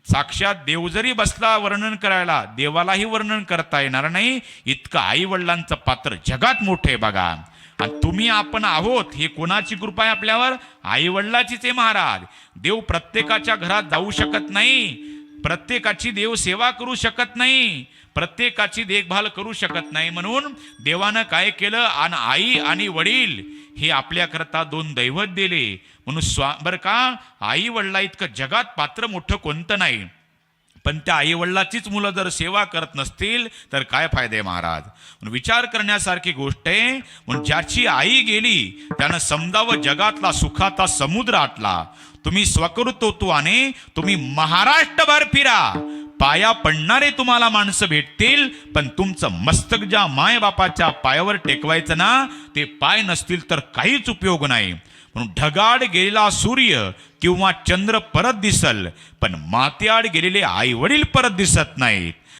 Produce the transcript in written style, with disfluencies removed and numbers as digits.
साक्षात देव जरी बसला वर्णन करायला, देवालाही वर्णन करता येणार नाही इतकं आई वडिलांचं पात्र जगात मोठं आहे बघा. आणि तुम्ही आपण आहोत, हे कोणाची कृपा आहे आपल्यावर? आई वडिलाचीच आहे महाराज. देव प्रत्येकाच्या घरात जाऊ शकत नाही, प्रत्येकाची देव सेवा करू शकत नाही, प्रत्येकाची देखभाल करू शकत नाही. म्हणून देवानं काय केलं, आणि आई आणि वडील हे आपल्याकरता दोन दैवत दिले. म्हणून बरं का, आई वडिला इतकं जगात पात्र मोठं कोणतं नाही. पण त्या आई वडिलाचीच मुलं जर सेवा करत नसतील तर काय फायदे महाराज. म्हणून विचार करण्यासारखी गोष्ट आहे. म्हणून ज्याची आई गेली त्यानं समजावं जगातला सुखाचा समुद्र आटला. तुम्ही स्वकर्तृत्वाने तुम्ही महाराष्ट्रभर फिरा, पाया पडणारे तुम्हाला माणसं भेटतील, पण तुमचं मस्तक ज्या मायबापाच्या पायावर टेकवायचं ना, ते पाय नसतील तर काहीच उपयोग नाही. म्हणून ढगाड गेलेला सूर्य किंवा चंद्र परत दिसल, पण मातीआड गेलेले आई वडील परत दिसत नाहीत.